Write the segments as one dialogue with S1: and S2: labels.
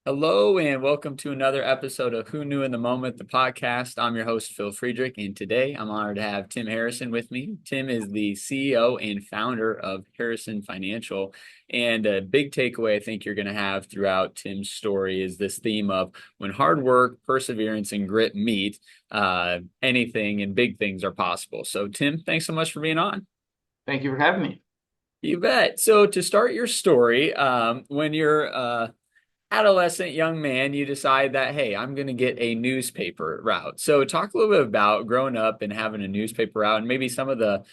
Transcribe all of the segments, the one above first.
S1: Hello and welcome to another episode of Who Knew in the Moment, the podcast. I'm your host, Phil Friedrich, and today I'm honored to have Tim Harrison with me. Tim is the CEO and founder of Harrison Financial. And a big takeaway I think you're going to have throughout Tim's story is this theme of when hard work, perseverance, and grit meet, anything and big things are possible. So, Tim, thanks so much for being on.
S2: Thank you for having me.
S1: You bet. So, to start your story, when you're adolescent young man, you decide that, hey, I'm going to get a newspaper route. So talk a little bit about growing up and having a newspaper route and maybe some of the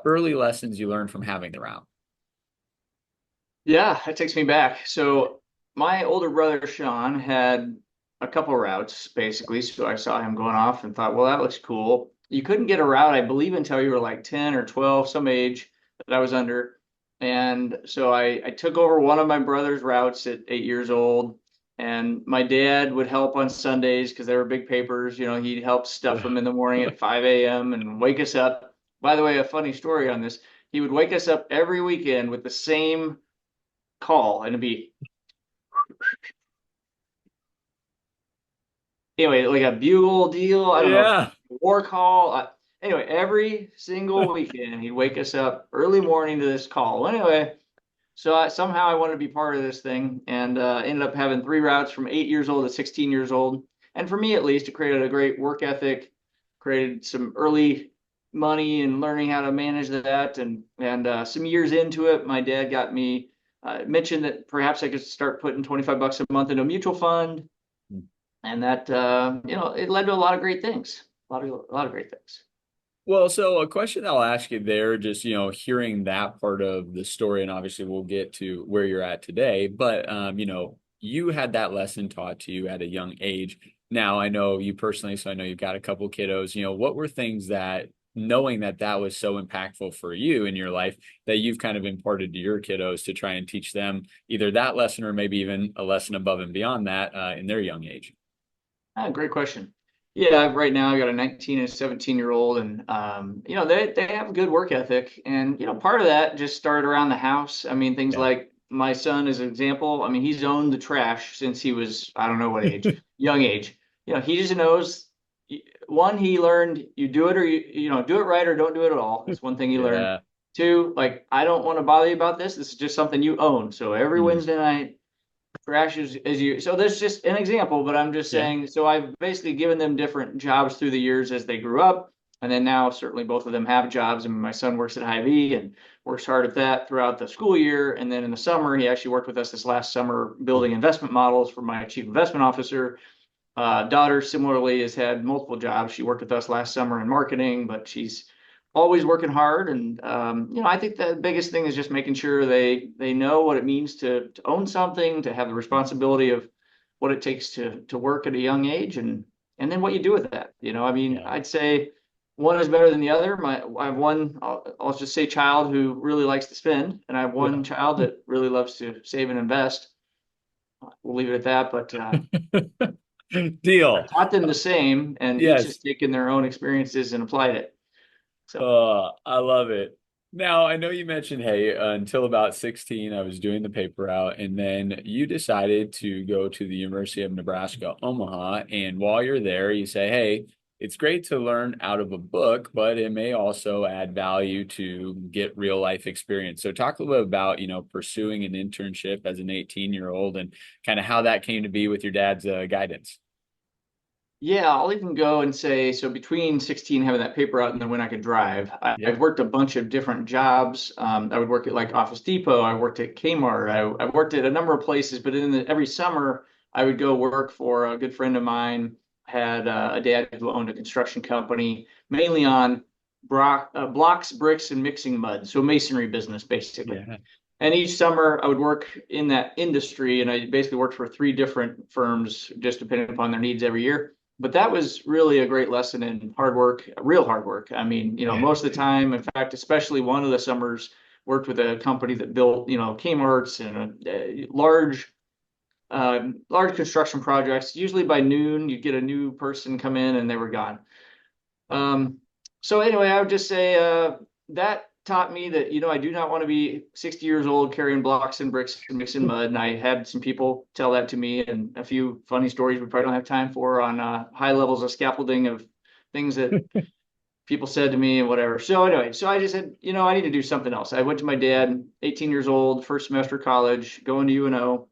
S1: early lessons you learned from having the route.
S2: Yeah, that takes me back. So my older brother Sean had a couple routes basically. So I saw him going off and thought, well, that looks cool. You couldn't get a route, I believe, until you were like 10 or 12, some age that I was under. And so I took over one of my brother's routes at 8 years old. And my dad would help on Sundays because they were big papers. He'd help stuff them in the morning at 5 a.m. and wake us up. By the way, a funny story on this. He would wake us up every weekend with the same call, and it'd be anyway like a bugle deal. I don't know,
S1: Yeah.
S2: war call. Anyway, every single weekend he'd wake us up early morning to this call. Well, anyway, so somehow I wanted to be part of this thing, and ended up having three routes from 8 years old to 16 years old. And for me, at least, it created a great work ethic, created some early money and learning how to manage that. And some years into it, my dad got me mentioned that perhaps I could start putting 25 bucks a month into a mutual fund, and that it led to a lot of great things, a lot of great things.
S1: Well, so a question I'll ask you there, just, hearing that part of the story, and obviously we'll get to where you're at today, but, you had that lesson taught to you at a young age. Now, I know you personally, so I know you've got a couple kiddos, what were things that, knowing that that was so impactful for you in your life, that you've kind of imparted to your kiddos to try and teach them either that lesson or maybe even a lesson above and beyond that, in their young age?
S2: Great question. Yeah, right now I got a 19 and a 17-year-old, and they have a good work ethic, and part of that just started around the house. I mean, things
S1: Yeah.
S2: like my son, as an example. I mean, he's owned the trash since he was, I don't know what age, young age. He just knows. One, he learned you do it, or do it right or don't do it at all. That's one thing he learned.
S1: Yeah.
S2: Two, like, I don't want to bother you about this. This is just something you own. So every
S1: Mm.
S2: Wednesday night, trash is you. So that's just an example, but I'm just
S1: Yeah.
S2: saying. So I've basically given them different jobs through the years as they grew up, and then now certainly both of them have jobs. And my son works at Hy-Vee and works hard at that throughout the school year. And then in the summer, he actually worked with us this last summer building investment models for my chief investment officer. Daughter similarly has had multiple jobs. She worked with us last summer in marketing, but she's always working hard. And I think the biggest thing is just making sure they know what it means to own something, to have the responsibility of what it takes to work at a young age, and then what you do with that. I mean,
S1: Yeah.
S2: I'd say one is better than the other. I have one, I'll just say, child who really likes to spend, and I have
S1: Yeah.
S2: one child that really loves to save and invest. We'll leave it at that. But I
S1: Deal.
S2: taught them the same, and each has
S1: Yes.
S2: taken their own experiences and applied it. So,
S1: I love it. Now, I know you mentioned, hey, until about 16, I was doing the paper route, and then you decided to go to the University of Nebraska Omaha. And while you're there, you say, hey, it's great to learn out of a book, but it may also add value to get real life experience. So talk a little bit about, pursuing an internship as an 18-year-old and kind of how that came to be with your dad's guidance.
S2: yeah, I'll even go and say, so between 16 having that paper out and then when I could drive, I've
S1: Yep.
S2: worked a bunch of different jobs. I would work at like Office Depot. I worked at Kmart. I worked at a number of places, but every summer I would go work for a good friend of mine. Had a dad who owned a construction company, mainly on blocks, bricks, and mixing mud. So masonry business, basically.
S1: Yeah.
S2: And each summer I would work in that industry, and I basically worked for three different firms, just depending upon their needs every year. But that was really a great lesson in hard work, real hard work. I mean,
S1: Yeah.
S2: most of the time, in fact, especially one of the summers, worked with a company that built, Kmart's and large construction projects. Usually by noon, you get a new person come in and they were gone. Um, so anyway, I would just say that taught me that, I do not want to be 60 years old carrying blocks and bricks and mixing mud. And I had some people tell that to me, and a few funny stories we probably don't have time for on high levels of scaffolding of things that people said to me and whatever. So anyway, so I just said, I need to do something else. I went to my dad, 18 years old, first semester of college, going to UNO.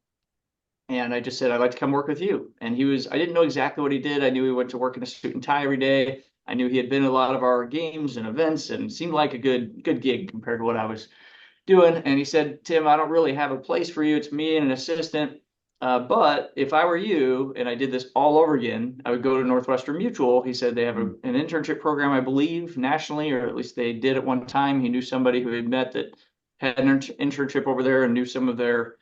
S2: And I just said, I'd like to come work with you. And I didn't know exactly what he did. I knew he went to work in a suit and tie every day. I knew he had been at a lot of our games and events and seemed like a good gig compared to what I was doing. And he said, Tim, I don't really have a place for you. It's me and an assistant. But if I were you and I did this all over again, I would go to Northwestern Mutual. He said they have an internship program, I believe, nationally, or at least they did at one time. He knew somebody who had met that had an internship over there and knew some of their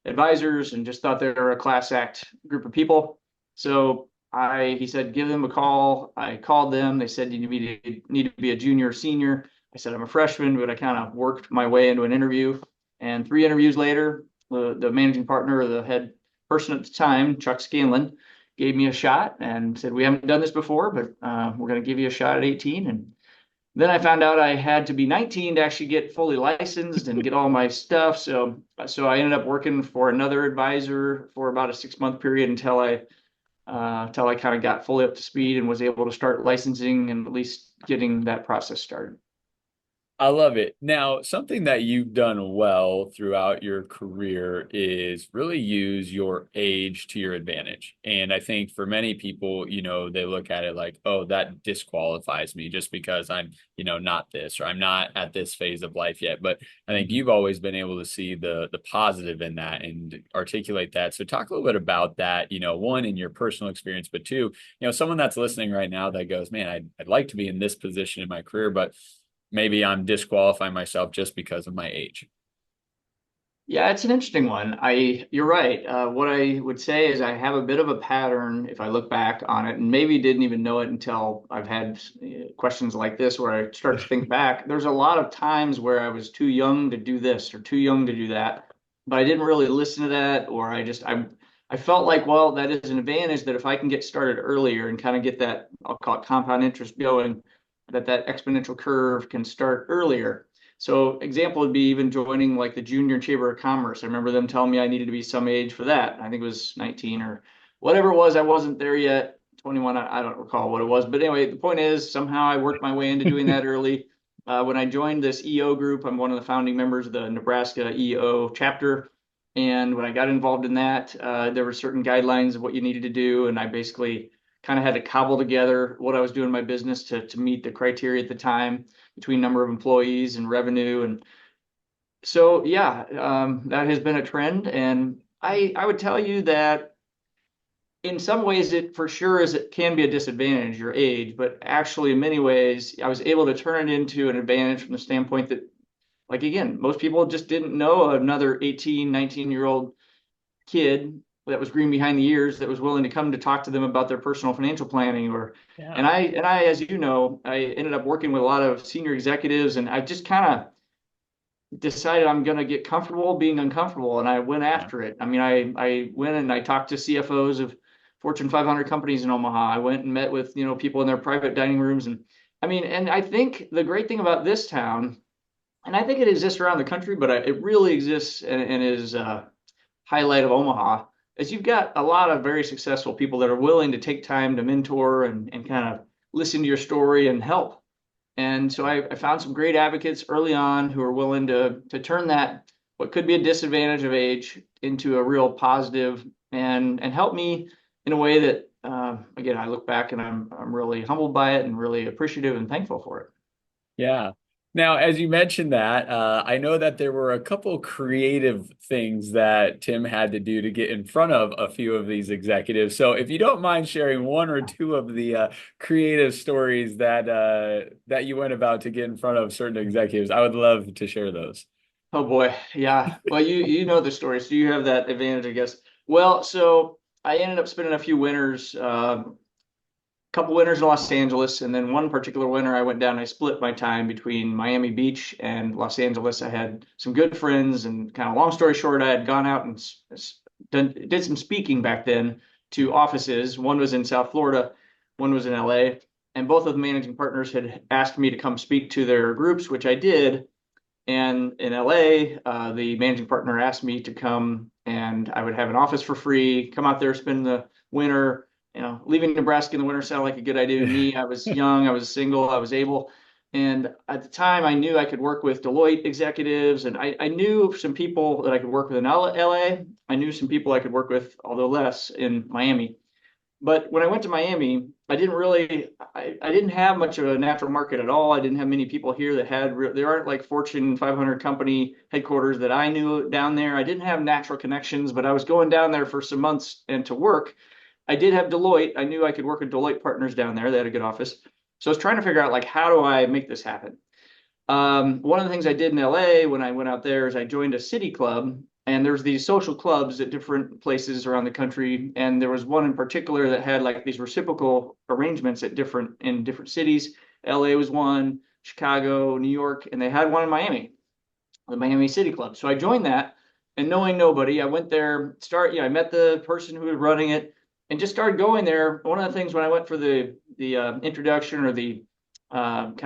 S2: advisors and just thought they were a class act group of people. So he said, give them a call. I called them. They said, you need to be a junior or senior. I said, I'm a freshman, but I kind of worked my way into an interview. And 3 interviews later, the managing partner or the head person at the time, Chuck Scanlon, gave me a shot and said, we haven't done this before, but we're going to give you a shot at 18. And then I found out I had to be 19 to actually get fully licensed and get all my stuff. So I ended up working for another advisor for about a 6-month period until I kind of got fully up to speed and was able to start licensing and at least getting that process started.
S1: I love it. Now, something that you've done well throughout your career is really use your age to your advantage. And I think for many people, they look at it like, oh, that disqualifies me just because I'm, not this or I'm not at this phase of life yet. But I think you've always been able to see the positive in that and articulate that. So talk a little bit about that, one in your personal experience, but two, someone that's listening right now that goes, man, I'd like to be in this position in my career, but maybe I'm disqualifying myself just because of my age.
S2: Yeah, it's an interesting one. You're right. What I would say is I have a bit of a pattern if I look back on it, and maybe didn't even know it until I've had questions like this where I start to think back. There's a lot of times where I was too young to do this or too young to do that, but I didn't really listen to that, or I felt like, well, that is an advantage that if I can get started earlier and kind of get that, I'll call it compound interest going, that exponential curve can start earlier. So example would be even joining like the Junior Chamber of Commerce. I remember them telling me I needed to be some age for that. I think it was 19 or whatever it was. I wasn't there yet. 21, I don't recall what it was. But anyway, the point is somehow I worked my way into doing that early. When I joined this EO group, I'm one of the founding members of the Nebraska EO chapter. And when I got involved in that, there were certain guidelines of what you needed to do. And I basically kind of had to cobble together what I was doing in my business to meet the criteria at the time between number of employees and revenue. And so, yeah, that has been a trend. And I would tell you that in some ways it for sure it can be a disadvantage, your age, but actually in many ways I was able to turn it into an advantage from the standpoint that, like, again, most people just didn't know another 18, 19-year-old kid that was green behind the ears that was willing to come to talk to them about their personal financial planning
S1: Yeah.
S2: and I as you know, I ended up working with a lot of senior executives, and I just kind of decided I'm going to get comfortable being uncomfortable, and I went
S1: Yeah.
S2: after it. I mean, I went and I talked to CFOs of Fortune 500 companies in Omaha. I went and met with, people in their private dining rooms, and I mean, and I think the great thing about this town, and I think it exists around the country, but it really exists and is highlight of Omaha, is you've got a lot of very successful people that are willing to take time to mentor and kind of listen to your story and help. And so I found some great advocates early on who are willing to turn that what could be a disadvantage of age into a real positive and help me in a way that again I look back and I'm really humbled by it and really appreciative and thankful for it.
S1: Yeah. Now, as you mentioned that, I know that there were a couple creative things that Tim had to do to get in front of a few of these executives. So, if you don't mind sharing one or two of the creative stories that you went about to get in front of certain executives, I would love to share those.
S2: Oh boy, yeah. Well, you know the story, so you have that advantage, I guess. Well, so I ended up spending a few winters, couple winters in Los Angeles, and then one particular winter I went down. I split my time between Miami Beach and Los Angeles. I had some good friends, and kind of long story short, I had gone out and did some speaking back then to offices. One was in South Florida, one was in LA, and both of the managing partners had asked me to come speak to their groups, which I did. And in LA, the managing partner asked me to come and I would have an office for free, come out there, spend the winter. Leaving Nebraska in the winter sounded like a good idea to me. I was young, I was single, I was able. And at the time, I knew I could work with Deloitte executives, and I knew some people that I could work with in LA. I knew some people I could work with, although less, in Miami. But when I went to Miami, I didn't have much of a natural market at all. I didn't have many people here that there aren't like Fortune 500 company headquarters that I knew down there. I didn't have natural connections, but I was going down there for some months and to work. I did have Deloitte. I knew I could work with Deloitte partners down there. They had a good office. So I was trying to figure out like, how do I make this happen? One of the things I did in LA when I went out there is I joined a city club, and there's these social clubs at different places around the country. And there was one in particular that had like these reciprocal arrangements in different cities. LA was one, Chicago, New York, and they had one in Miami, the Miami City Club. So I joined that, and knowing nobody, I went there, I met the person who was running it and just started going there. One of the things when I went for the introduction or the what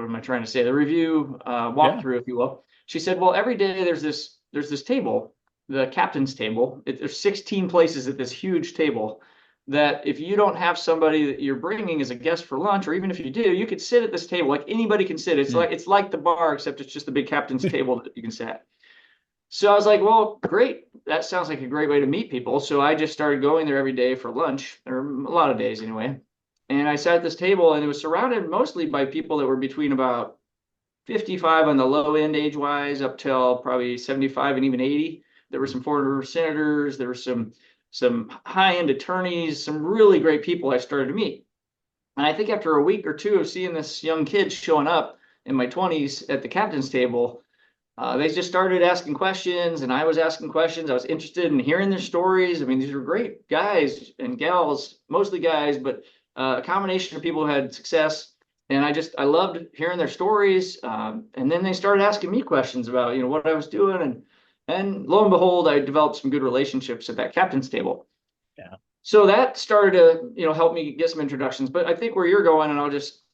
S2: am I trying to say? The review
S1: Yeah.
S2: walkthrough, if you will. She said, well, every day there's this table, the captain's table. There's 16 places at this huge table that if you don't have somebody that you're bringing as a guest for lunch, or even if you do, you could sit at this table. Like anybody can sit.
S1: Hmm.
S2: It's like the bar, except it's just the big captain's table that you can sit at. So I was like, well, great. That sounds like a great way to meet people. So I just started going there every day for lunch, or a lot of days anyway. And I sat at this table, and it was surrounded mostly by people that were between about 55 on the low end age wise up till probably 75 and even 80. There were some former senators, there were some high end attorneys, some really great people I started to meet. And I think after a week or two of seeing this young kid showing up in my 20s at the captain's table, they just started asking questions, and I was asking questions. I was interested in hearing their stories. I mean, these were great guys and gals, mostly guys, but a combination of people who had success. And I loved hearing their stories. And then they started asking me questions about, what I was doing. And lo and behold, I developed some good relationships at that captain's table.
S1: Yeah.
S2: So that started to, help me get some introductions. But I think where you're going, and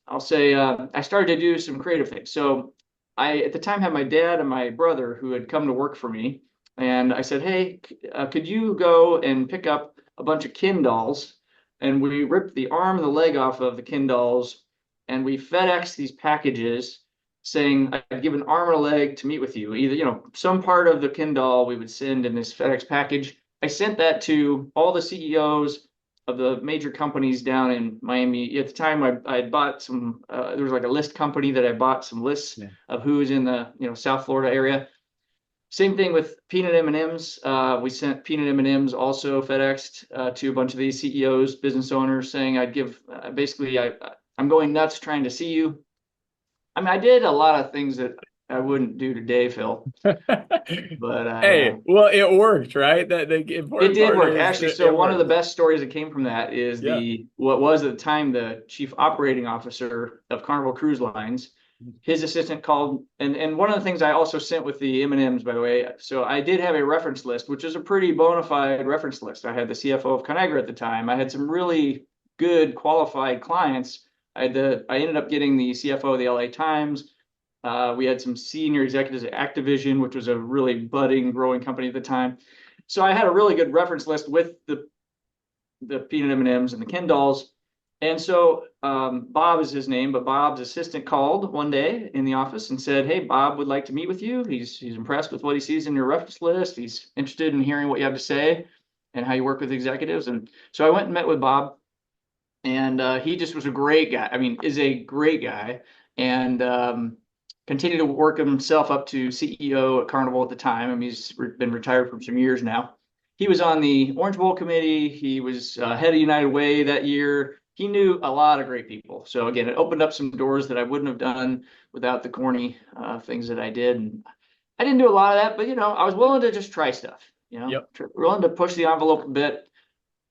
S2: I'll say, I started to do some creative things. So I, at the time, had my dad and my brother who had come to work for me. And I said, hey, could you go and pick up a bunch of Ken dolls? And we ripped the arm and the leg off of the Ken dolls, and we FedEx these packages saying, I'd give an arm or a leg to meet with you. Either, some part of the Ken doll we would send in this FedEx package. I sent that to all the CEOs of the major companies down in Miami. At the time, I had bought some, there was like a list company that I bought some lists
S1: Yeah.
S2: of who's in the, South Florida area. Same thing with peanut M&Ms. We sent peanut M&Ms also FedExed to a bunch of these CEOs, business owners, saying I'd give, I'm going nuts trying to see you. I mean, I did a lot of things that I wouldn't do today, Phil, but
S1: Hey, well, it worked, right? That the
S2: it
S1: important
S2: did
S1: part
S2: work.
S1: is
S2: Actually,
S1: that
S2: so
S1: it
S2: one of the
S1: worked.
S2: best stories that came from that is
S1: Yeah.
S2: what was at the time the chief operating officer of Carnival Cruise Lines. His assistant called, and one of the things I also sent with the M&Ms, by the way. So I did have a reference list, which is a pretty bona fide reference list. I had the CFO of Conagra at the time. I had some really good qualified clients. I ended up getting the CFO of the LA Times. We had some senior executives at Activision, which was a really budding, growing company at the time. So I had a really good reference list with the peanut M&Ms and the Ken dolls. And so Bob is his name, but Bob's assistant called one day in the office and said, "Hey, Bob would like to meet with you. He's impressed with what he sees in your reference list. He's interested in hearing what you have to say and how you work with executives." And so I went and met with Bob, and he just was a great guy. I mean, is a great guy, and continued to work himself up to CEO at Carnival at the time. I mean, he's been retired for some years now. He was on the Orange Bowl committee. He was head of United Way that year. He knew a lot of great people. So again, it opened up some doors that I wouldn't have done without the corny things that I did. And I didn't do a lot of that, but I was willing to just try stuff.
S1: Yep.
S2: Willing to push the envelope a bit.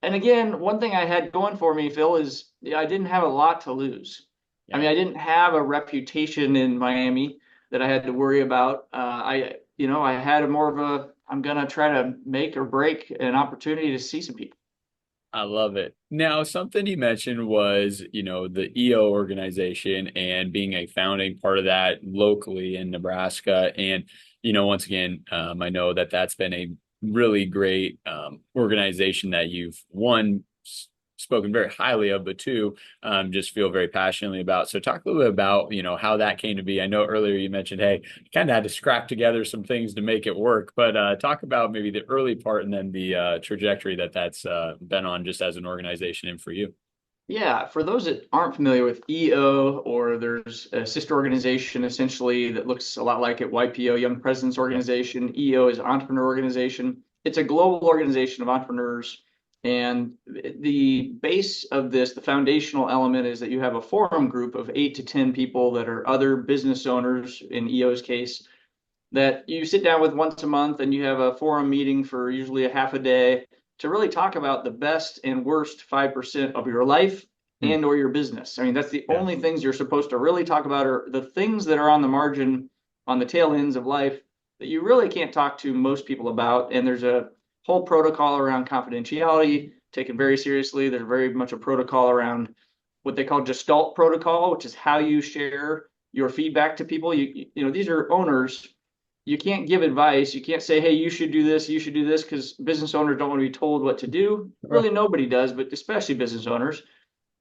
S2: And again, one thing I had going for me, Phil, is I didn't have a lot to lose. I
S1: Yeah.
S2: mean, I didn't have a reputation in Miami that I had to worry about. I had more of I'm gonna try to make or break an opportunity to see some people.
S1: I love it. Now, something you mentioned was, the EO organization and being a founding part of that locally in Nebraska. And, once again, I know that that's been a really great organization that you've spoken very highly of, but two, just feel very passionately about. So talk a little bit about, how that came to be. I know earlier you mentioned, hey, you kind of had to scrap together some things to make it work, but talk about maybe the early part and then the trajectory that's been on just as an organization and for you.
S2: Yeah, for those that aren't familiar with EO, or there's a sister organization essentially that looks a lot like it, YPO, Young Presidents
S1: Yep.
S2: Organization. EO is Entrepreneur Organization. It's a global organization of entrepreneurs. And the base of this, the foundational element, is that you have a forum group of 8 to 10 people that are other business owners, in EO's case, that you sit down with once a month and you have a forum meeting for usually a half a day to really talk about the best and worst 5% of your life
S1: Hmm.
S2: and or your business. I mean, that's the
S1: Yeah.
S2: only things you're supposed to really talk about, are the things that are on the margin, on the tail ends of life, that you really can't talk to most people about. And there's a whole protocol around confidentiality taken very seriously. There's very much a protocol around what they call Gestalt protocol, which is how you share your feedback to people. These are owners. You can't give advice. You can't say, hey, you should do this, you should do this, because business owners don't want to be told what to do. Really, nobody does, but especially business owners.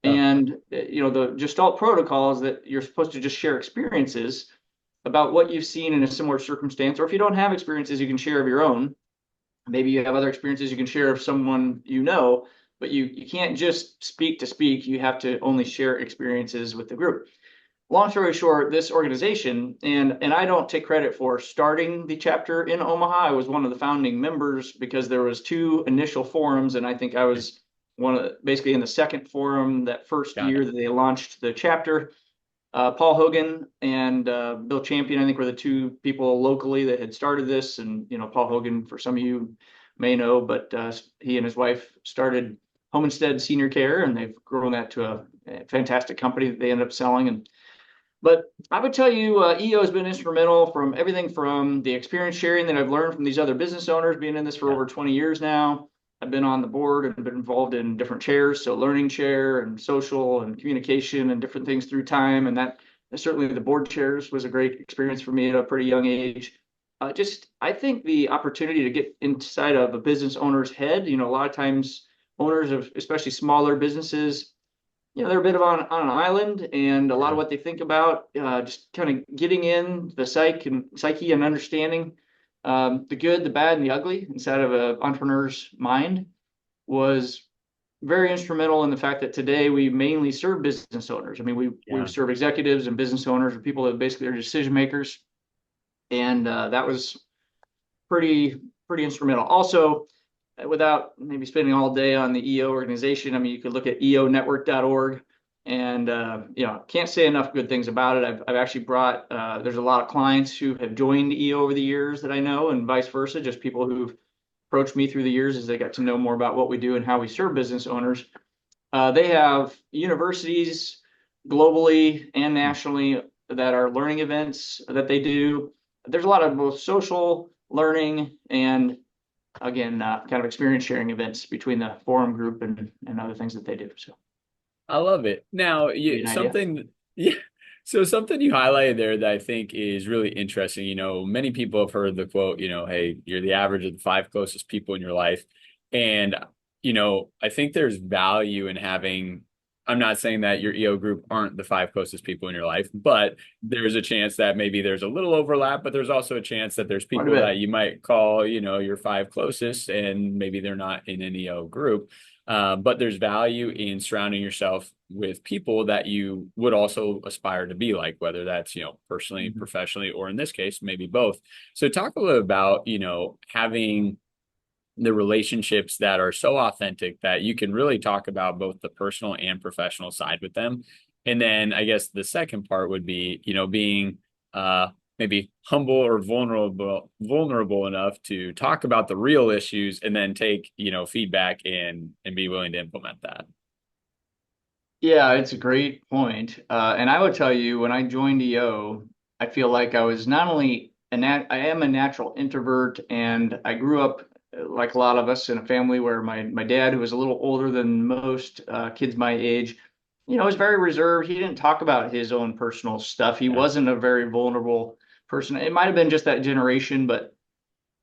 S1: Yeah.
S2: And the Gestalt protocol is that you're supposed to just share experiences about what you've seen in a similar circumstance. Or if you don't have experiences, you can share of your own. Maybe you have other experiences you can share of someone you know, but you can't just speak to speak. You have to only share experiences with the group. Long story short, this organization, and I don't take credit for starting the chapter in Omaha. I was one of the founding members because there was two initial forums, and I think I was one of basically in the second forum that first
S1: Got it.
S2: year that they launched the chapter. Paul Hogan and Bill Champion, I think, were the two people locally that had started this. And Paul Hogan, for some of you may know, but he and his wife started Homestead Senior Care, and they've grown that to a fantastic company that they ended up selling. But I would tell you, EO has been instrumental, from everything from the experience sharing that I've learned from these other business owners, being in this for
S1: Yeah.
S2: over 20 years now. I've been on the board and been involved in different chairs, so learning chair and social and communication and different things through time. And that certainly, the board chairs was a great experience for me at a pretty young age. I think the opportunity to get inside of a business owner's head, a lot of times owners of especially smaller businesses, they're a bit of on an island, and a lot of
S1: Sure.
S2: what they think about, just kind of getting in the psyche and understanding the good, the bad, and the ugly inside of an entrepreneur's mind, was very instrumental in the fact that today we mainly serve business owners. I mean, we
S1: Yeah.
S2: serve executives and business owners, or people that basically are decision makers, and that was pretty instrumental. Also, without maybe spending all day on the EO organization, I mean, you could look at eonetwork.org, and can't say enough good things about it. I've actually brought there's a lot of clients who have joined EO over the years that I know, and vice versa, just people who've approached me through the years as they got to know more about what we do and how we serve business owners. They have universities globally and nationally that are learning events that they do. There's a lot of both social learning and, again, kind of experience sharing events between the forum group and other things that they do. So,
S1: I love it. Now,
S2: give you an idea.
S1: yeah. So something you highlighted there that I think is really interesting. Many people have heard the quote, hey, you're the average of the five closest people in your life. And, I think there's value in having, I'm not saying that your EO group aren't the five closest people in your life, but there's a chance that maybe there's a little overlap, but there's also a chance that there's
S2: Quite a
S1: people that
S2: bit.
S1: you might call, your five closest, and maybe they're not in an EO group. But there's value in surrounding yourself with people that you would also aspire to be like, whether that's, personally,
S2: Mhm.
S1: professionally, or in this case, maybe both. So talk a little about, having the relationships that are so authentic that you can really talk about both the personal and professional side with them. And then I guess the second part would be, being maybe humble or vulnerable enough to talk about the real issues and then take, feedback and be willing to implement that.
S2: Yeah, it's a great point. And I would tell you, when I joined EO, I feel like I was not only I am a natural introvert, and I grew up like a lot of us in a family where my dad, who was a little older than most kids my age, was very reserved. He didn't talk about his own personal stuff. He
S1: Yeah.
S2: wasn't a very vulnerable person. It might have been just that generation, but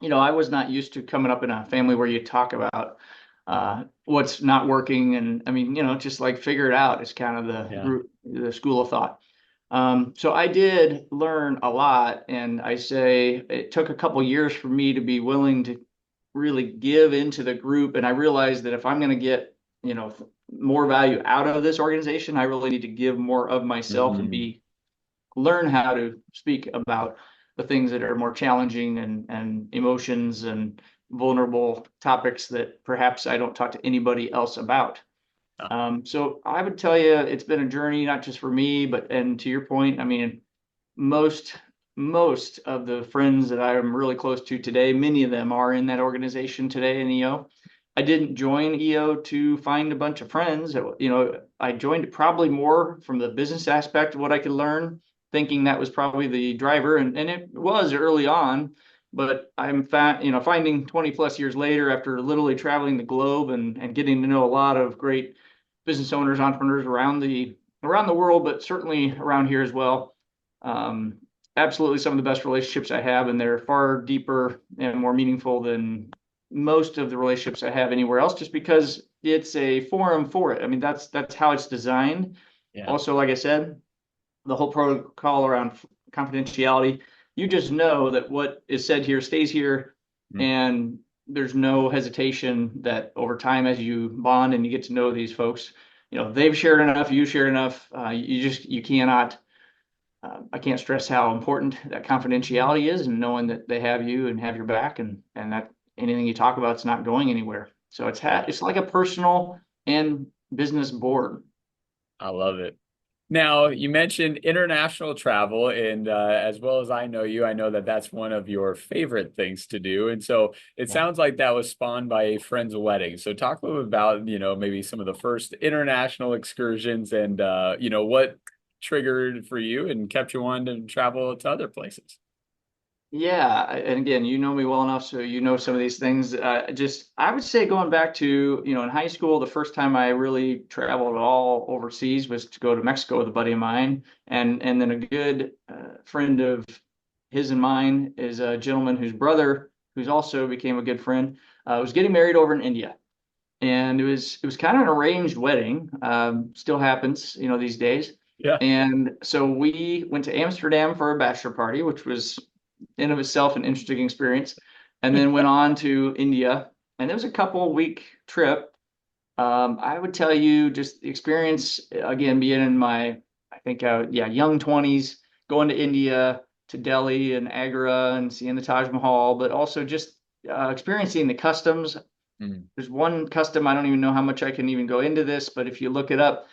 S2: I was not used to coming up in a family where you talk about what's not working, and I mean, just like figure it out is kind of
S1: Yeah.
S2: the school of thought. So I did learn a lot, and I say it took a couple years for me to be willing to really give into the group. And I realized that if I'm going to get, more value out of this organization, I really need to give more of myself and
S1: Mhm.
S2: learn how to speak about the things that are more challenging and emotions and vulnerable topics that perhaps I don't talk to anybody else about.
S1: Uh,
S2: So I would tell you it's been a journey, not just for me, but and to your point, I mean, most most of the friends that I'm really close to today, many of them are in that organization today in EO. I didn't join EO to find a bunch of friends. I joined it probably more from the business aspect of what I could learn, thinking that was probably the driver, and it was early on. But finding 20 plus years later, after literally traveling the globe and getting to know a lot of great business owners, entrepreneurs around the world, but certainly around here as well. Um, Absolutely some of the best relationships I have, and they're far deeper and more meaningful than most of the relationships I have anywhere else, just because it's a forum for it. I mean, that's how it's designed.
S1: yeah.
S2: Also, like I said, the whole protocol around confidentiality, you just know that what is said here stays here,
S1: Mm.
S2: and there's no hesitation that over time, as you bond and you get to know these folks, they've shared enough, you shared enough. You cannot. I can't stress how important that confidentiality is, and knowing that they have you and have your back, and that anything you talk about is not going anywhere. So
S1: Yeah.
S2: it's like a personal and business board.
S1: I love it. Now, you mentioned international travel, and as well as I know you, I know that that's one of your favorite things to do. And so it
S2: Yeah.
S1: sounds like that was spawned by a friend's wedding. So talk a little bit about, maybe some of the first international excursions and, what triggered for you and kept you wanting to travel to other places.
S2: Yeah, and again, you know me well enough, so you know some of these things. I would say going back to, in high school, the first time I really traveled at all overseas was to go to Mexico with a buddy of mine, and then a good friend of his and mine is a gentleman whose brother, who's also became a good friend, was getting married over in India, and it was kind of an arranged wedding. Still happens, these days.
S1: Yeah.
S2: And so we went to Amsterdam for a bachelor party, which was in of itself an interesting experience, and then went on to India, and it was a couple week trip. I would tell you just the experience again, being in my, I think, young 20s, going to India, to Delhi and Agra and seeing the Taj Mahal, but also just experiencing the customs.
S1: Mm.
S2: There's one custom, I don't even know how much I can even go into this, but if you look it up,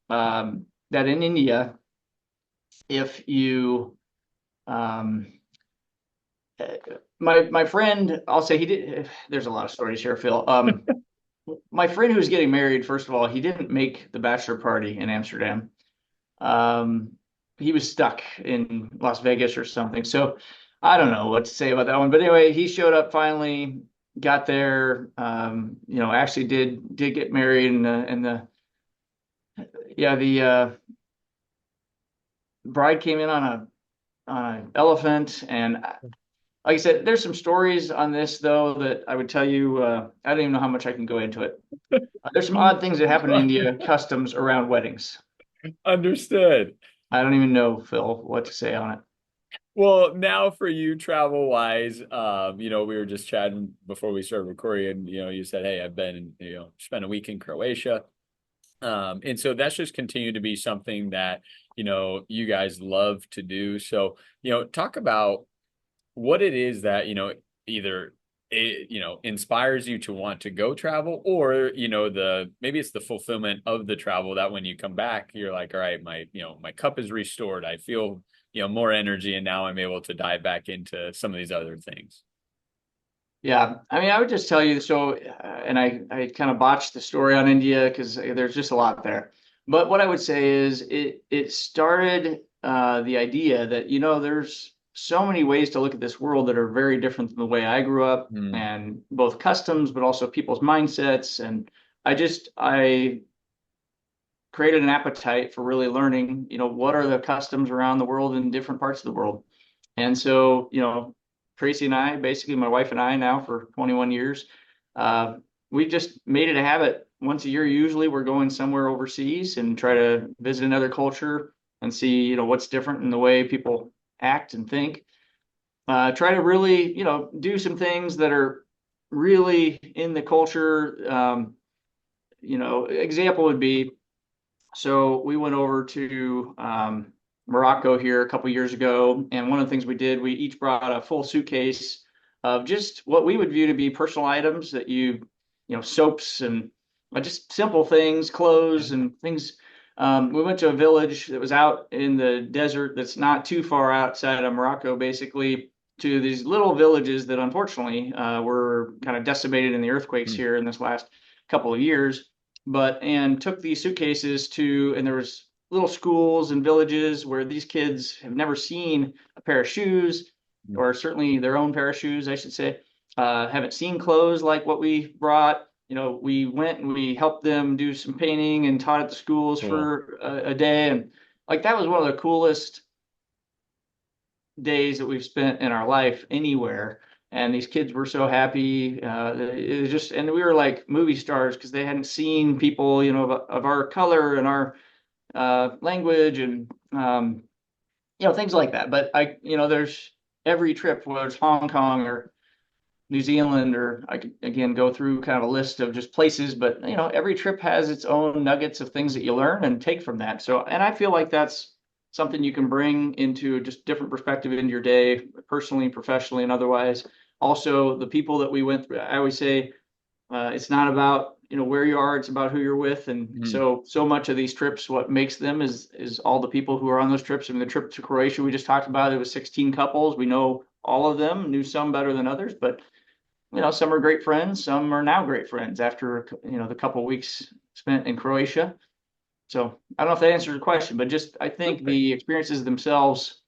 S2: that in India, if you um, my friend, I'll say he did. There's a lot of stories here, Phil. My friend who was getting married, first of all, he didn't make the bachelor party in Amsterdam. Um, he was stuck in Las Vegas or something. So I don't know what to say about that one. But anyway, he showed up finally, got there. Actually did get married, and the yeah the bride came in on an elephant, and like I said, there's some stories on this though that I would tell you. I don't even know how much I can go into it. There's some odd things that happen in India, customs around weddings.
S1: Understood.
S2: I don't even know, Phil, what to say on it.
S1: Well, now for you travel wise, we were just chatting before we started recording, and you said, "Hey, I've been, spent a week in Croatia." And so that's just continued to be something that, you guys love to do. So, talk about what it is that, either it, inspires you to want to go travel, or, maybe it's the fulfillment of the travel that when you come back, you're like, all right, my cup is restored. I feel, more energy, and now I'm able to dive back into some of these other things.
S2: Yeah, I mean, I would just tell you so, and I kind of botched the story on India because there's just a lot there. But what I would say is it started the idea that there's so many ways to look at this world that are very different than the way I grew up,
S1: Mm.
S2: and both customs, but also people's mindsets. And I created an appetite for really learning, what are the customs around the world in different parts of the world. And so, Tracy and I, basically my wife and I now for 21 years, uh, we just made it a habit. Once a year, usually we're going somewhere overseas and try to visit another culture and see, what's different in the way people act and think. Try to really, do some things that are really in the culture. Example would be, so we went over to Morocco here a couple years ago, and one of the things we did, we each brought a full suitcase of just what we would view to be personal items that soaps and just simple things,
S1: Yeah.
S2: clothes and things. We went to a village that was out in the desert that's not too far outside of Morocco, basically, to these little villages that unfortunately were kind of decimated in the earthquakes
S1: Mm.
S2: here in this last couple of years. And took these suitcases to, and there was little schools and villages where these kids have never seen a pair of shoes,
S1: Mm.
S2: or certainly their own pair of shoes, I should say. Haven't seen clothes like what we brought. We went and we helped them do some painting and taught at the schools
S1: Cool.
S2: for a day. And like that was one of the coolest days that we've spent in our life anywhere. And these kids were so happy. It was just, and we were like movie stars because they hadn't seen people, of our color and our language and, things like that. But there's every trip, whether it's Hong Kong or New Zealand, or I could again go through kind of a list of just places, but every trip has its own nuggets of things that you learn and take from that. So, and I feel like that's something you can bring into just different perspective into your day, personally, professionally, and otherwise. Also, the people that we went through, I always say, it's not about where you are; it's about who you're with. And
S1: Mm.
S2: so much of these trips, what makes them is all the people who are on those trips. I mean, the trip to Croatia we just talked about, it was 16 couples. We know all of them, knew some better than others, but some are great friends, some are now great friends after the couple of weeks spent in Croatia. So I don't know if that answers the question, but just I think
S1: Perfect.
S2: the experiences themselves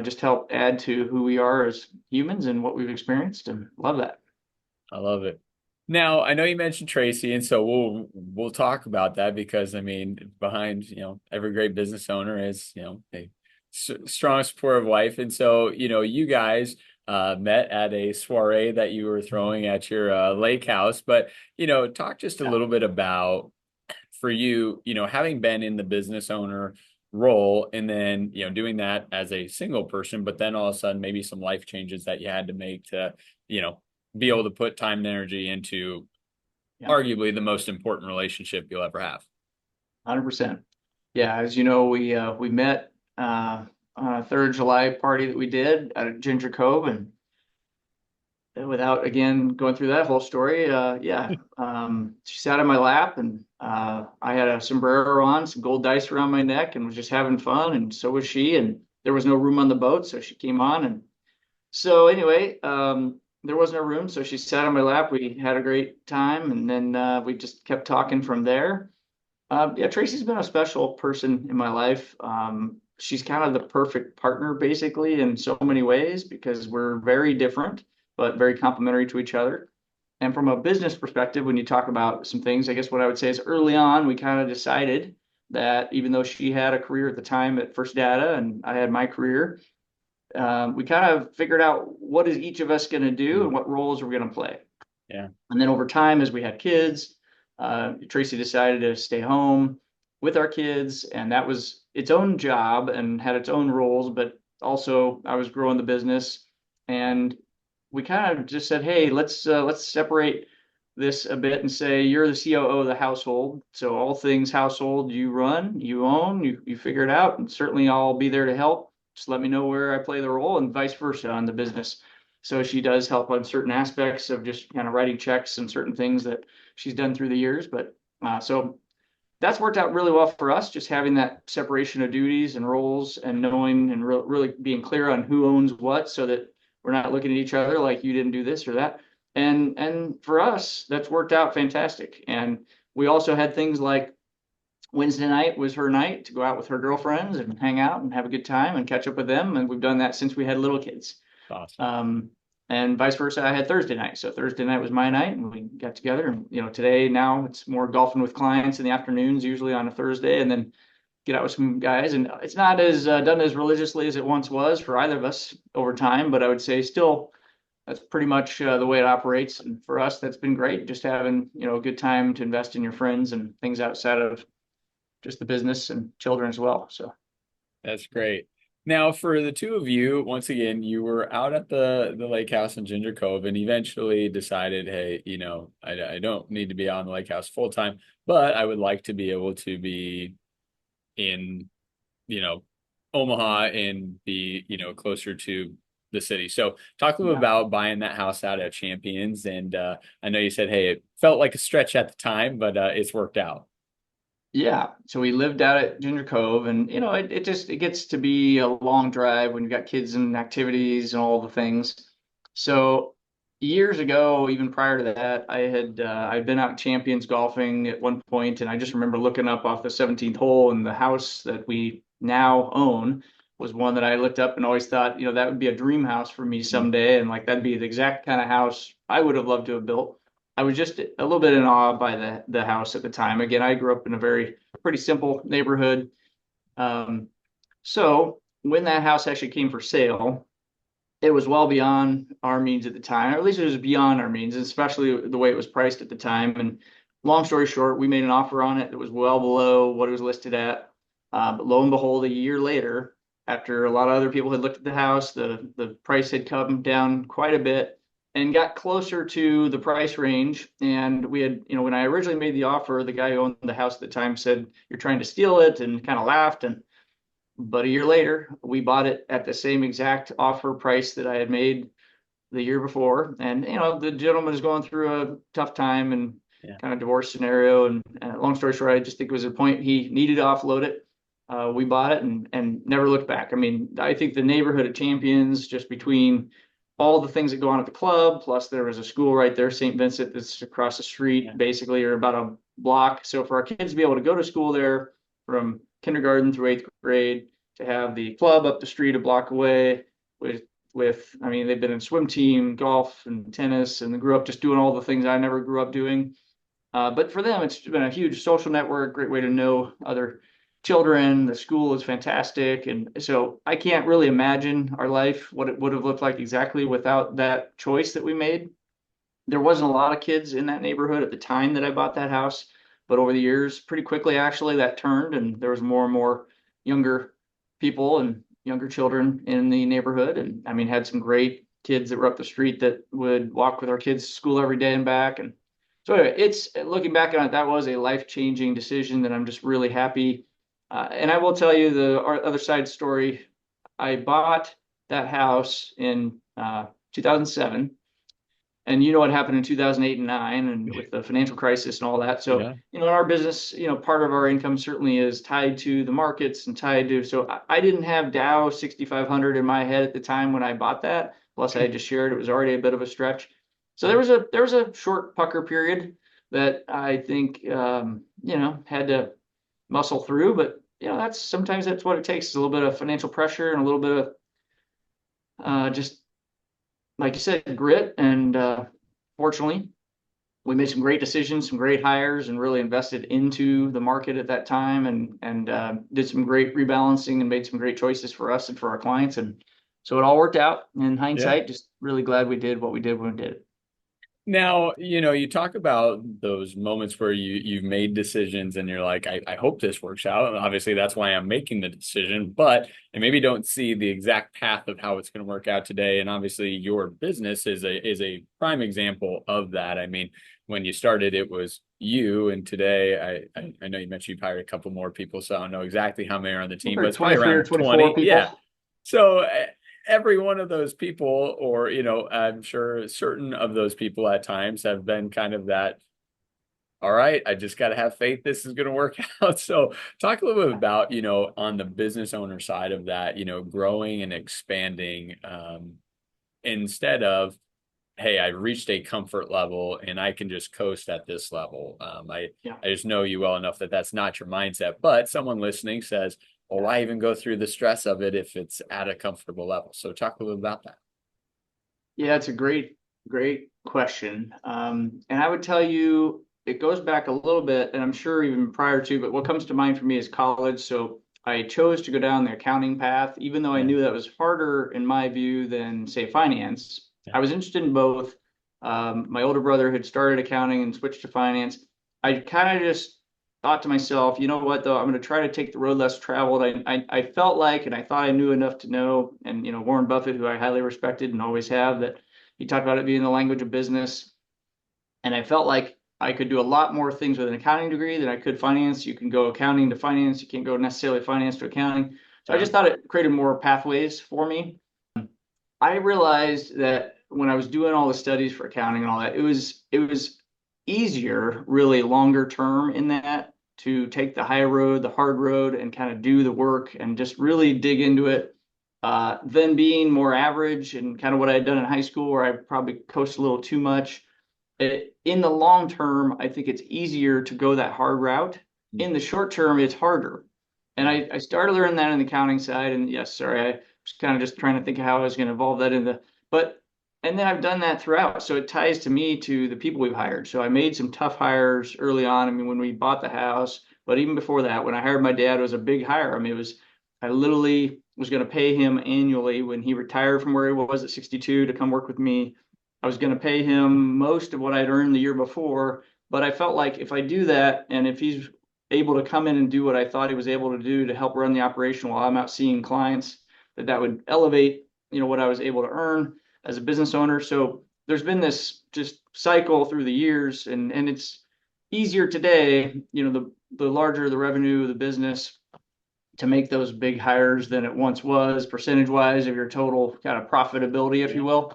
S2: just help add to who we are as humans and what we've experienced, and love that.
S1: I love it. Now, I know you mentioned Tracy, and so we'll talk about that because I mean, behind every great business owner is a strong, supportive wife, and so you guys met at a soiree that you were throwing at your lake house. But talk just a
S2: Yeah,
S1: little bit about for you, having been in the business owner role and then doing that as a single person, but then all of a sudden maybe some life changes that you had to make to you know be able to put time and energy into
S2: yeah,
S1: arguably the most important relationship you'll ever have.
S2: 100%. Yeah, as you know, we met on a Third of July party that we did at a Ginger Cove, and without again going through that whole story, yeah, she sat on my lap, and I had a sombrero on, some gold dice around my neck, and was just having fun, and so was she. And there was no room on the boat, so she came on, and so anyway, there was no room, so she sat on my lap. We had a great time, and then we just kept talking from there. Yeah, Tracy's been a special person in my life. She's kind of the perfect partner, basically, in so many ways because we're very different, but very complementary to each other. And from a business perspective, when you talk about some things, I guess what I would say is early on, we kind of decided that even though she had a career at the time at First Data and I had my career, we kind of figured out what is each of us going to do
S1: Mm.
S2: and what roles we're going to play.
S1: Yeah.
S2: And then over time, as we had kids, Tracy decided to stay home with our kids, and that was its own job and had its own roles. But also, I was growing the business, and we kind of just said, "Hey, let's separate this a bit and say you're the COO of the household. So all things household, you run, you own, you figure it out, and certainly I'll be there to help. Just let me know where I play the role, and vice versa on the business." So she does help on certain aspects of just kind of writing checks and certain things that she's done through the years. But so that's worked out really well for us, just having that separation of duties and roles and knowing and really being clear on who owns what so that we're not looking at each other like you didn't do this or that. And for us, that's worked out fantastic. And we also had things like Wednesday night was her night to go out with her girlfriends and hang out and have a good time and catch up with them. And we've done that since we had little kids.
S1: Awesome.
S2: Um, and vice versa, I had Thursday night. So Thursday night was my night and we got together. And, today now it's more golfing with clients in the afternoons, usually on a Thursday, and then get out with some guys. And it's not as done as religiously as it once was for either of us over time, but I would say still that's pretty much the way it operates. And for us, that's been great. Just having, a good time to invest in your friends and things outside of just the business and children as well. So
S1: That's great. Now, for the two of you, once again, you were out at the lake house in Ginger Cove and eventually decided, hey, I don't need to be on the lake house full time, but I would like to be able to be in, you know, Omaha and be, closer to the city. So talk a little
S2: yeah.
S1: about buying that house out at Champions. And I know you said, hey, it felt like a stretch at the time, but it's worked out.
S2: Yeah. So we lived out at Ginger Cove and it gets to be a long drive when you've got kids and activities and all the things. So years ago, even prior to that, I'd been out Champions golfing at one point, and I just remember looking up off the 17th hole, and the house that we now own was one that I looked up and always thought, that would be a dream house for me someday, and like that'd be the exact kind of house I would have loved to have built. I was just a little bit in awe by the house at the time. Again, I grew up in a pretty simple neighborhood. Um, so when that house actually came for sale, it was well beyond our means at the time, or at least it was beyond our means, especially the way it was priced at the time. And long story short, we made an offer on it that was well below what it was listed at. But lo and behold, a year later, after a lot of other people had looked at the house, the price had come down quite a bit and got closer to the price range. And we had, when I originally made the offer, the guy who owned the house at the time said, "You're trying to steal it," and kind of laughed. But a year later, we bought it at the same exact offer price that I had made the year before. And, the gentleman is going through a tough time and
S1: Yeah.
S2: kind of divorce scenario. And long story short, I just think it was a point he needed to offload it. We bought it and never looked back. I mean, I think the neighborhood of Champions, just between all the things that go on at the club, plus there was a school right there, St. Vincent, that's across the street,
S1: Yeah.
S2: basically, or about a block. So for our kids to be able to go to school there from kindergarten through eighth grade, to have the club up the street a block away I mean, they've been in swim team, golf and tennis, and they grew up just doing all the things I never grew up doing. But for them, it's been a huge social network, great way to know other children. The school is fantastic. And so I can't really imagine our life, what it would have looked like exactly without that choice that we made. There wasn't a lot of kids in that neighborhood at the time that I bought that house, but over the years, pretty quickly, actually, that turned and there was more and more younger people and younger children in the neighborhood. And I mean, had some great kids that were up the street that would walk with our kids to school every day and back. And so anyway, it's looking back on it, that was a life-changing decision that I'm just really happy. And I will tell you the other side story. I bought that house in 2007, and what happened in 2008 and 9 and with the financial crisis and all that. So,
S1: Yeah.
S2: in our business, part of our income certainly is tied to the markets and tied to, so I didn't have Dow 6,500 in my head at the time when I bought that. Plus I just shared, it was already a bit of a stretch. So there was a short pucker period that I think, had to muscle through, but sometimes that's what it takes, is a little bit of financial pressure and a little bit of just like you said, grit. And fortunately, we made some great decisions, some great hires, and really invested into the market at that time, and did some great rebalancing and made some great choices for us and for our clients. And so it all worked out. In
S1: Yeah.
S2: hindsight, just really glad we did what we did when we did it.
S1: Now, you talk about those moments where you've made decisions and you're like, I hope this works out. And obviously that's why I'm making the decision, but I maybe don't see the exact path of how it's going to work out today. And obviously your business is a prime example of that. I mean, when you started, it was you, and today I know you mentioned you've hired a couple more people, so I don't know exactly how many are on the team, but it's probably
S2: 23 or
S1: around
S2: 24
S1: 20. Yeah.
S2: people.
S1: So every one of those people, or, I'm sure certain of those people at times have been kind of that, all right, I just got to have faith this is going to work out. So talk a little bit about, on the business owner side of that, growing and expanding, instead of hey, I reached a comfort level and I can just coast at this level.
S2: Yeah.
S1: I just know you well enough that that's not your mindset. But someone listening says, well, why even go through the stress of it if it's at a comfortable level? So talk a little about that.
S2: Yeah, it's a great question. And I would tell you it goes back a little bit, and I'm sure even prior to, but what comes to mind for me is college. So I chose to go down the accounting path, even though I
S1: Yeah.
S2: knew that was harder in my view than, say, finance.
S1: Yeah.
S2: I was interested in both. My older brother had started accounting and switched to finance. I kind of just thought to myself, you know what, though, I'm going to try to take the road less traveled. I felt like, and I thought I knew enough to know, and Warren Buffett, who I highly respected and always have, that he talked about it being the language of business. And I felt like I could do a lot more things with an accounting degree than I could finance. You can go accounting to finance. You can't go necessarily finance to accounting. So I
S1: Yeah.
S2: just thought it created more pathways for me. I realized that when I was doing all the studies for accounting and all that, it was easier, really longer term in that to take the high road, the hard road, and kind of do the work and just really dig into it. Than being more average and kind of what I had done in high school, where I probably coached a little too much. In the long term, I think it's easier to go that hard route. In the short term, it's harder. And
S1: Yeah.
S2: I started learning that in the accounting side. And yes, sorry, I was kind of just trying to think of how I was going to evolve that into, but, and then I've done that throughout. So it ties to me to the people we've hired. So I made some tough hires early on. I mean, when we bought the house, but even before that, when I hired my dad, it was a big hire. I mean, I literally was going to pay him annually when he retired from where he was at 62 to come work with me. I was going to pay him most of what I'd earned the year before, but I felt like if I do that and if he's able to come in and do what I thought he was able to do to help run the operation while I'm out seeing clients, that would elevate, what I was able to earn as a business owner. So there's been this just cycle through the years, and it's easier today, the larger the revenue, the business, to make those big hires than it once was, percentage wise of your total kind of profitability, if
S1: Yeah.
S2: you will.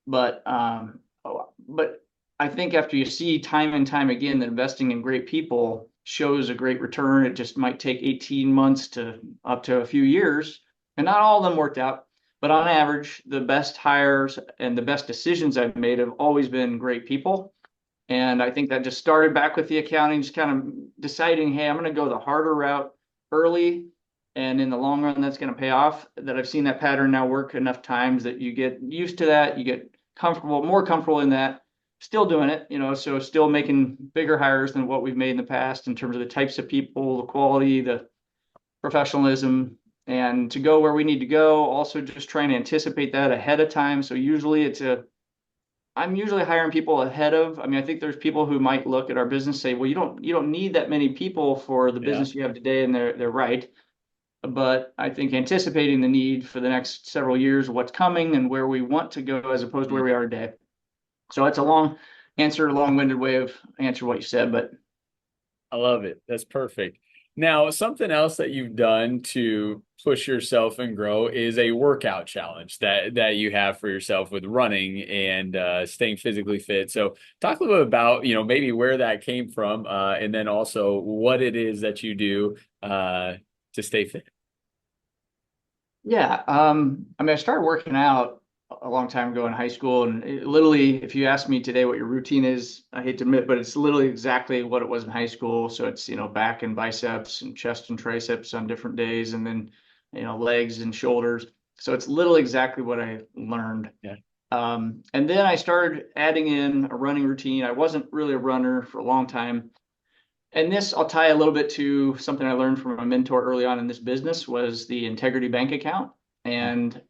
S2: But I think after you see time and time again that investing in great people shows a great return, it just might take 18 months to up to a few years, and not all of them worked out. But on average, the best hires and the best decisions I've made have always been great people. And I think that just started back with the accounting, just kind of deciding, hey, I'm going to go the harder route early. And in the long run, that's going to pay off. That I've seen that pattern now work enough times that you get used to that, you get comfortable, more comfortable in that, still doing it, so still making bigger hires than what we've made in the past in terms of the types of people, the quality, the professionalism, and to go where we need to go. Also, just trying to anticipate that ahead of time. So usually I'm usually hiring people ahead of. I mean, I think there's people who might look at our business and say, well, you don't need that many people for the
S1: Yeah.
S2: business you have today, and they're right. But I think anticipating the need for the next several years, what's coming and where we want to go as opposed to where we are today. So it's a long answer, a long-winded way of answering what you said, but
S1: I love it. That's perfect. Now, something else that you've done to push yourself and grow is a workout challenge that you have for yourself with running and staying physically fit. So, talk a little bit about maybe where that came from, and then also what it is that you do to stay fit.
S2: yeah. I mean, I started working out a long time ago in high school, and literally, if you ask me today what your routine is, I hate to admit, but it's literally exactly what it was in high school. So it's, back and biceps and chest and triceps on different days, and then, legs and shoulders. So it's literally exactly what I learned.
S1: Yeah.
S2: And then I started adding in a running routine. I wasn't really a runner for a long time. And this I'll tie a little bit to something I learned from a mentor early on in this business was the integrity bank account. And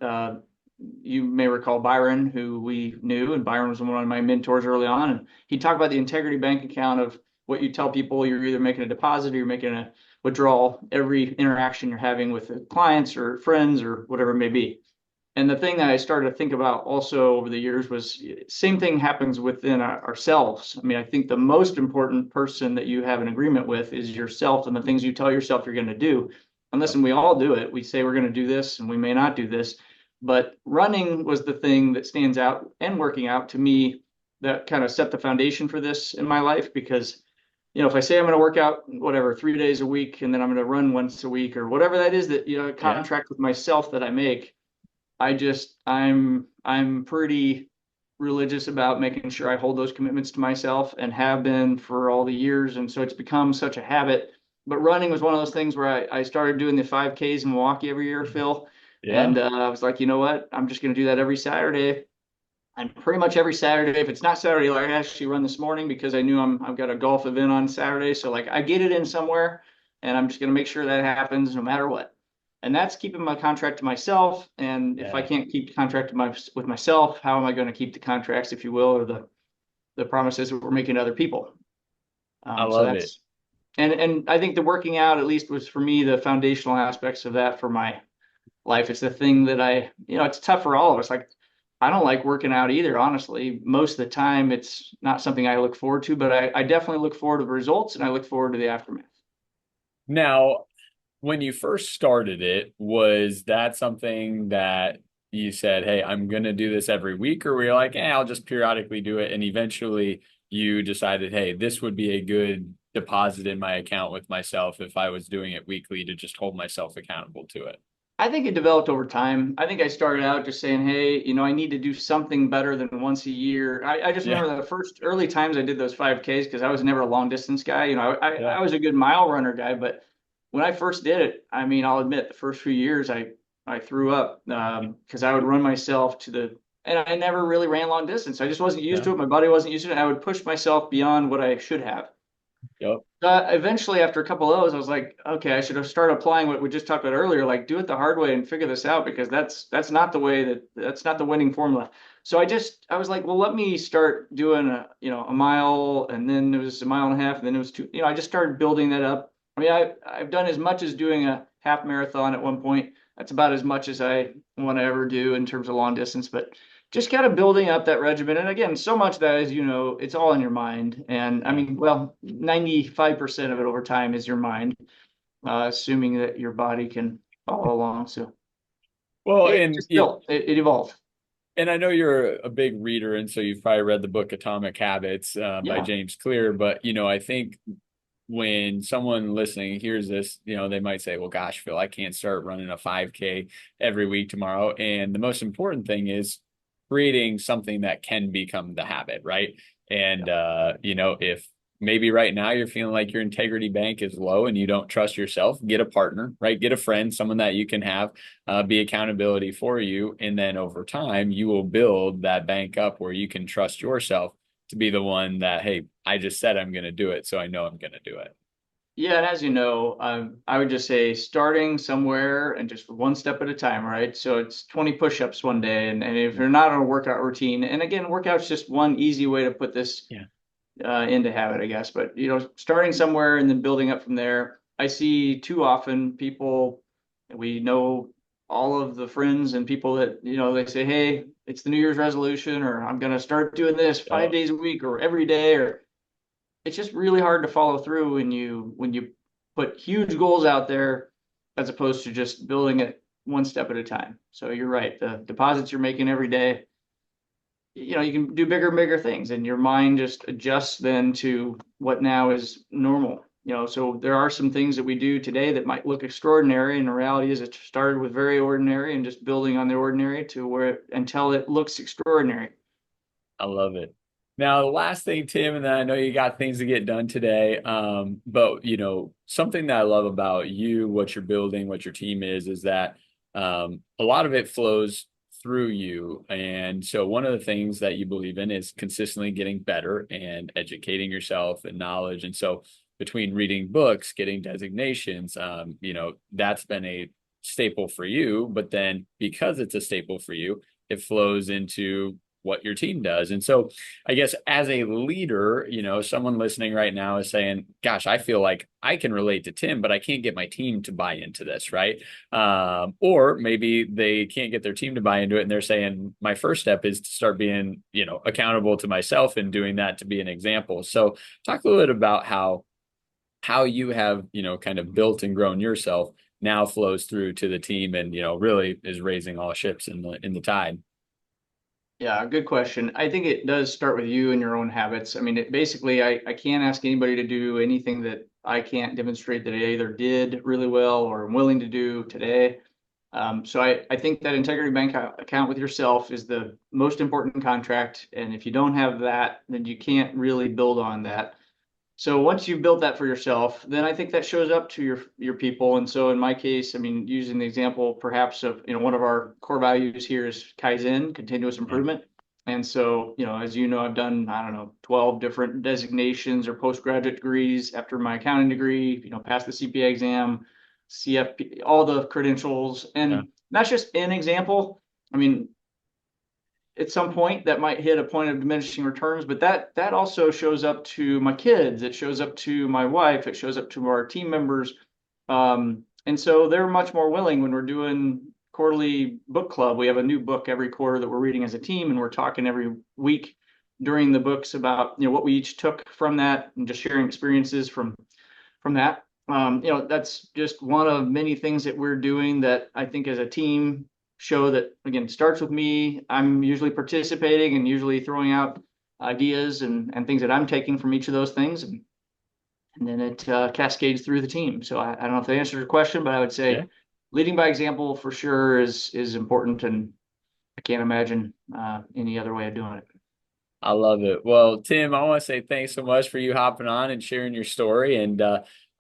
S2: you may recall Byron, who we knew, and Byron was one of my mentors early on. And he talked about the integrity bank account of what you tell people you're either making a deposit or you're making a withdrawal every interaction you're having with clients or friends or whatever it may be. And the thing that I started to think about also over the years was same thing happens within ourselves. I mean, I think the most important person that you have an agreement with is yourself and the things you tell yourself you're going to do. And listen, we all do it. We say we're going to do this and we may not do this. But running was the thing that stands out, and working out to me, that kind of set the foundation for this in my life. Because, if I say I'm going to work out, whatever, 3 days a week, and then I'm going to run once a week or whatever that is, that, a
S1: Yeah.
S2: contract with myself that I make, I'm pretty religious about making sure I hold those commitments to myself and have been for all the years. And so it's become such a habit. But running was one of those things where I started doing the 5Ks in Milwaukee every year, Phil.
S1: Yeah.
S2: And I was like, you know what? I'm just going to do that every Saturday. And pretty much every Saturday, if it's not Saturday, like I actually run this morning because I knew I've got a golf event on Saturday. So like I get it in somewhere and I'm just going to make sure that happens no matter what. And that's keeping my contract to myself. And if I
S1: Yeah.
S2: can't keep the contract with myself, how am I going to keep the contracts, if you will, or the promises that we're making to other people?
S1: I
S2: So
S1: love it.
S2: that's, and I think the working out, at least was for me, the foundational aspects of that for my life. It's the thing that it's tough for all of us. Like, I don't like working out either, honestly. Most of the time, it's not something I look forward to, but I definitely look forward to the results and I look forward to the aftermath.
S1: Now, when you first started it, was that something that you said, hey, I'm going to do this every week, or were you like, I'll just periodically do it? And eventually you decided, hey, this would be a good deposit in my account with myself if I was doing it weekly to just hold myself accountable to it.
S2: I think it developed over time. I think I started out just saying, hey, I need to do something better than once a year. I just
S1: Yeah.
S2: remember the first early times I did those 5Ks because I was never a long distance guy.
S1: Yeah.
S2: I was a good mile runner guy, but when I first did it, I mean, I'll admit the first few years I threw up because I would run myself and I never really ran long distance. I just wasn't used
S1: Yeah.
S2: to it. My body wasn't used to it. I would push myself beyond what I should have.
S1: Yep.
S2: Eventually, after a couple of those, I was like, okay, I should have started applying what we just talked about earlier, like do it the hard way and figure this out because that's not the way that's not the winning formula. So I was like, well, let me start doing a mile, and then it was a mile and a half, and then it was two. I just started building that up. I mean, I've done as much as doing a half marathon at one point. That's about as much as I want to ever do in terms of long distance, but just kind of building up that regimen. And again, so much of that is, it's all in your mind. And I
S1: Yeah.
S2: mean, well, 95% of it over time is your mind, assuming that your body can follow along. So
S1: Well,
S2: it just built, it evolved.
S1: and I know you're a big reader, and so you've probably read the book Atomic Habits by
S2: Yeah.
S1: James Clear. But I think when someone listening hears this, they might say, "Well, gosh, Phil, I can't start running a 5K every week tomorrow." And the most important thing is creating something that can become the habit, right? And if maybe right now you're feeling like your integrity bank is low and you don't trust yourself, get a partner, right? Get a friend, someone that you can have be accountability for you. And then over time, you will build that bank up where you can trust yourself to be the one that, hey, I just said I'm going to do it, so I know I'm going to do it.
S2: Yeah, and as you know, I would just say starting somewhere and just one step at a time, right? So it's 20 push-ups one day, and if you're not on a workout routine, and again, workout's just one easy way to put this
S1: Yeah.
S2: into habit, I guess. But starting somewhere and then building up from there. I see too often people, we know all of the friends and people that they say, "Hey, it's the New Year's resolution," or "I'm going to start doing this five
S1: Oh,
S2: days a week or every day," or it's just really hard to follow through when you put huge goals out there as opposed to just building it one step at a time. So you're right. The deposits you're making every day, you can do bigger and bigger things and your mind just adjusts then to what now is normal. So there are some things that we do today that might look extraordinary, and the reality is it started with very ordinary and just building on the ordinary to where until it looks extraordinary.
S1: I love it. Now, the last thing, Tim, and then I know you got things to get done today. But something that I love about you, what you're building, what your team is that a lot of it flows through you. And so one of the things that you believe in is consistently getting better and educating yourself and knowledge. And so between reading books, getting designations, that's been a staple for you. But then because it's a staple for you, it flows into what your team does. And so I guess as a leader, someone listening right now is saying, gosh, I feel like I can relate to Tim, but I can't get my team to buy into this, right? Or maybe they can't get their team to buy into it. And they're saying, my first step is to start being, accountable to myself and doing that to be an example. So talk a little bit about how you have, kind of built and grown yourself now flows through to the team and, really is raising all ships in the tide.
S2: Yeah, good question. I think it does start with you and your own habits. I mean, basically, I can't ask anybody to do anything that I can't demonstrate that I either did really well or am willing to do today. So I think that integrity bank account with yourself is the most important contract. And if you don't have that, then you can't really build on that. So once you've built that for yourself, then I think that shows up to your people. And so in my case, I mean, using the example perhaps of, one of our core values here is Kaizen, continuous
S1: Yeah.
S2: improvement. And so, as you know, I've done, I don't know, 12 different designations or postgraduate degrees after my accounting degree, passed the CPA exam, CFP, all the credentials.
S1: Yeah.
S2: And that's just an example. I mean, at some point that might hit a point of diminishing returns, but that also shows up to my kids, it shows up to my wife, it shows up to our team members, and so they're much more willing when we're doing quarterly book club. We have a new book every quarter that we're reading as a team, and we're talking every week during the books about what we each took from that and just sharing experiences from that. That's just one of many things that we're doing that I think as a team show that, again, starts with me. I'm usually participating and usually throwing out ideas and things that I'm taking from each of those things. And then it cascades through the team. So I don't know if that answers your question, but I would
S1: Yeah.
S2: say leading by example for sure is important. And I can't imagine any other way of doing it.
S1: I love it. Well, Tim, I want to say thanks so much for you hopping on and sharing your story. And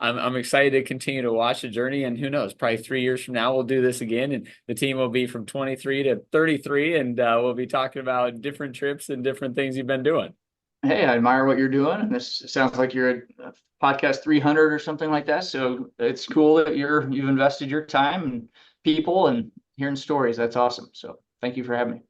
S1: I'm excited to continue to watch the journey. And who knows, probably 3 years from now, we'll do this again. And the team will be from 23 to 33. And we'll be talking about different trips and different things you've been doing.
S2: Hey, I admire what you're doing. And this sounds like you're at podcast 300 or something like that. So it's cool that you've invested your time and people and hearing stories. That's awesome. So thank you for having me.